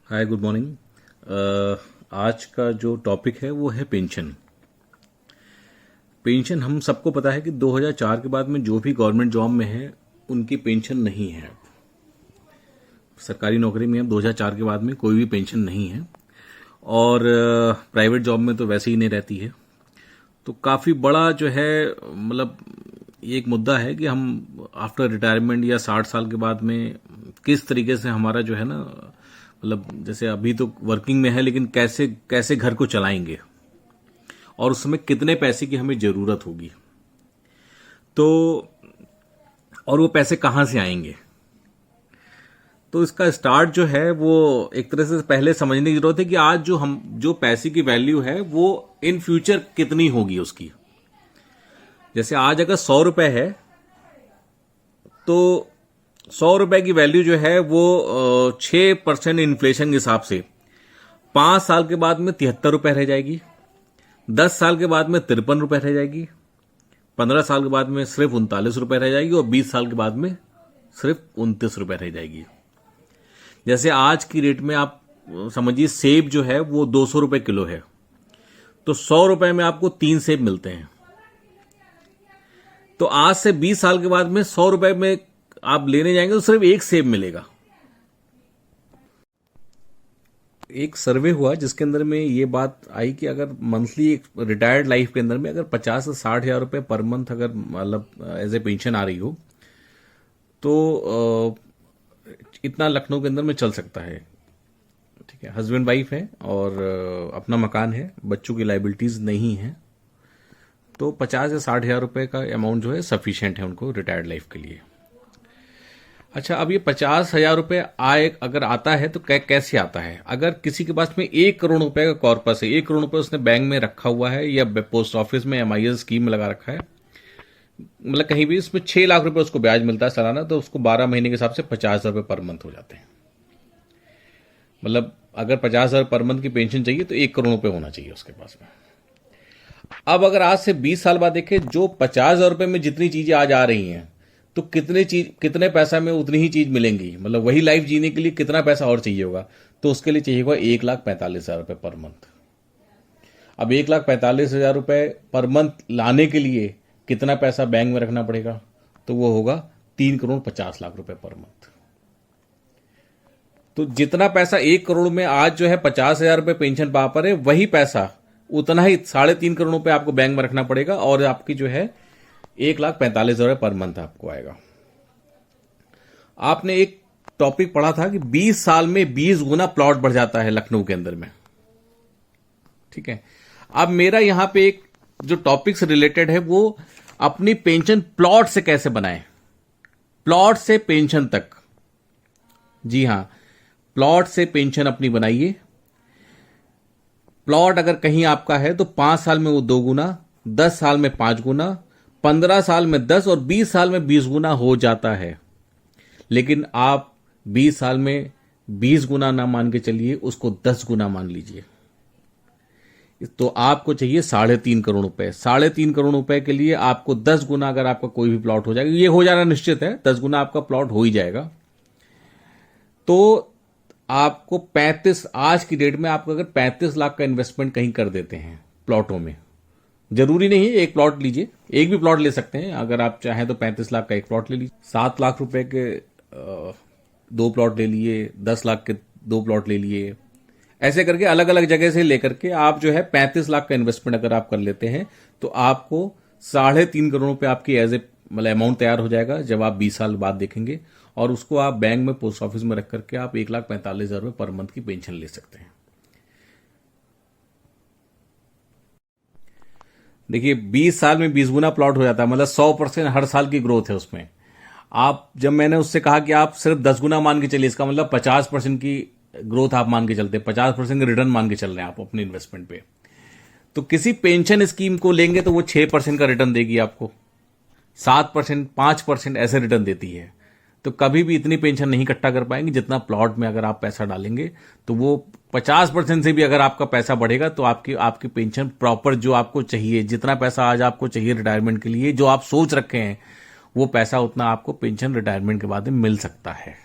हाय, good morning. आज का जो टॉपिक है वो है पेंशन। पेंशन हम सबको पता है कि 2004 के बाद में जो भी गवर्नमेंट जॉब में है उनकी पेंशन नहीं है। सरकारी नौकरी में अब 2004 के बाद में कोई भी पेंशन नहीं है और प्राइवेट जॉब में तो वैसे ही नहीं रहती है। तो काफ़ी बड़ा जो है मतलब ये एक मुद्दा है कि हम आफ्टर रिटायरमेंट या 60 साल के बाद में किस तरीके से हमारा जो है ना मतलब जैसे अभी तो वर्किंग में है लेकिन कैसे कैसे घर को चलाएंगे और उस समय कितने पैसे की हमें जरूरत होगी, तो और वो पैसे कहाँ से आएंगे। तो इसका स्टार्ट जो है वो एक तरह से पहले समझने की जरूरत है कि आज जो पैसे की वैल्यू है वो इन फ्यूचर कितनी होगी उसकी। जैसे आज अगर 100 रुपए है तो 100 रुपए की वैल्यू जो है वो 6% इन्फ्लेशन के हिसाब से 5 साल के बाद में 73 रुपए रह जाएगी, 10 साल के बाद में 53 रुपए रह जाएगी, 15 साल के बाद में सिर्फ 39 रुपए रह जाएगी और 20 साल के बाद में सिर्फ 29 रुपए रह जाएगी। जैसे आज की रेट में आप समझिए सेब जो है वो 200 रुपए किलो है, तो 100 रुपए में आपको 3 सेब मिलते हैं। तो आज से 20 साल के बाद में 100 रुपए में आप लेने जाएंगे तो सिर्फ एक सेब मिलेगा। एक सर्वे हुआ जिसके अंदर में ये बात आई कि अगर मंथली रिटायर्ड लाइफ के अंदर में अगर 50 से 60 हजार रुपए पर मंथ अगर मतलब एज ए पेंशन आ रही हो तो इतना लखनऊ के अंदर में चल सकता है। ठीक है, हस्बैंड वाइफ है और अपना मकान है, बच्चों की लाइबिलिटीज नहीं है, तो 50 से 60 हजार रुपए का अमाउंट जो है सफिशिएंट है उनको रिटायर्ड लाइफ के लिए। अच्छा, अब ये 50 हजार रुपए आय अगर आता है तो कैसे आता है। अगर किसी के पास में 1 करोड़ रुपए का कॉर्पस है, 1 करोड़ रुपए उसने बैंक में रखा हुआ है या पोस्ट ऑफिस में MIS स्कीम में लगा रखा है, मतलब कहीं भी इसमें 6 लाख रुपए उसको ब्याज मिलता है सालाना, तो उसको 12 महीने के हिसाब से 50 हजार रुपए पर मंथ हो जाते हैं। मतलब अगर 50 हजार पर मंथ की पेंशन चाहिए तो 1 करोड़ रुपए होना चाहिए उसके पास में। अब अगर आज से 20 साल बाद देखें, जो 50 हजार रुपए में जितनी चीजें आज आ रही हैं तो कितने पैसा में उतनी ही चीज मिलेंगी, मतलब वही लाइफ जीने के लिए कितना पैसा और चाहिए होगा, तो उसके लिए चाहिए होगा 1,45,000 रुपए पर मंथ। अब 1,45,000 रुपए पर मंथ लाने के लिए कितना पैसा बैंक में रखना पड़ेगा, तो वो होगा 3,50,00,000 रुपए पर मंथ। तो जितना पैसा 1 करोड़ में आज जो है 50,000 रुपए पेंशन पा पर है, वही पैसा उतना ही 3.5 करोड़ रुपए आपको बैंक में रखना पड़ेगा और आपकी जो है 1,45,000 पर मंथ आपको आएगा। आपने एक टॉपिक पढ़ा था कि 20 साल में 20 गुना प्लॉट बढ़ जाता है लखनऊ के अंदर में। ठीक है, अब मेरा यहां पे एक जो टॉपिक से रिलेटेड है वो अपनी पेंशन प्लॉट से कैसे बनाएं, प्लॉट से पेंशन तक। जी हां, प्लॉट से पेंशन अपनी बनाइए। प्लॉट अगर कहीं आपका है तो 5 साल में वो 2 गुना, 10 साल में 5 गुना, 15 साल में 10 और 20 साल में 20 गुना हो जाता है। लेकिन आप 20 साल में 20 गुना ना मान के चलिए, उसको 10 गुना मान लीजिए। तो आपको चाहिए 3.5 करोड़ रुपए। 3.5 करोड़ रुपए के लिए आपको 10 गुना अगर आपका कोई भी प्लॉट हो जाएगा, ये हो जाना निश्चित है, 10 गुना आपका प्लॉट हो ही जाएगा। तो आपको 35 आज की डेट में आपको अगर 35 लाख का इन्वेस्टमेंट कहीं कर देते हैं प्लॉटों में, जरूरी नहीं है एक प्लॉट लीजिए, एक भी प्लॉट ले सकते हैं। अगर आप चाहें तो 35 लाख का एक प्लॉट ले लीजिए, 7 लाख रुपए के 2 प्लॉट ले लिए, 10 लाख के 2 प्लॉट ले लिए, ऐसे करके अलग अलग जगह से लेकर के आप जो है 35 लाख का इन्वेस्टमेंट अगर आप कर लेते हैं तो आपको 3.5 करोड़ रुपए आपकी एज ए मतलब अमाउंट तैयार हो जाएगा जब आप 20 साल बाद देखेंगे, और उसको आप बैंक में पोस्ट ऑफिस में रख करके आप 1,45,000 रुपए पर मंथ की पेंशन ले सकते हैं। देखिए 20 साल में 20 गुना प्लॉट हो जाता है, मतलब 100% हर साल की ग्रोथ है उसमें। आप जब मैंने उससे कहा कि आप सिर्फ 10 गुना मान के चलिए, इसका मतलब 50% की ग्रोथ आप मान के चलते हैं, 50% का रिटर्न मान के चल रहे हैं आप अपने इन्वेस्टमेंट पे। तो किसी पेंशन स्कीम को लेंगे तो वो 6% का रिटर्न देगी आपको, 7%, 5% ऐसे रिटर्न देती है। तो कभी भी इतनी पेंशन नहीं इकट्ठा कर पाएंगे जितना प्लॉट में अगर आप पैसा डालेंगे। तो वो 50% से भी अगर आपका पैसा बढ़ेगा तो आपकी पेंशन प्रॉपर जो आपको चाहिए, जितना पैसा आज आपको चाहिए रिटायरमेंट के लिए, जो आप सोच रखे हैं वो पैसा उतना आपको पेंशन रिटायरमेंट के बाद में मिल सकता है।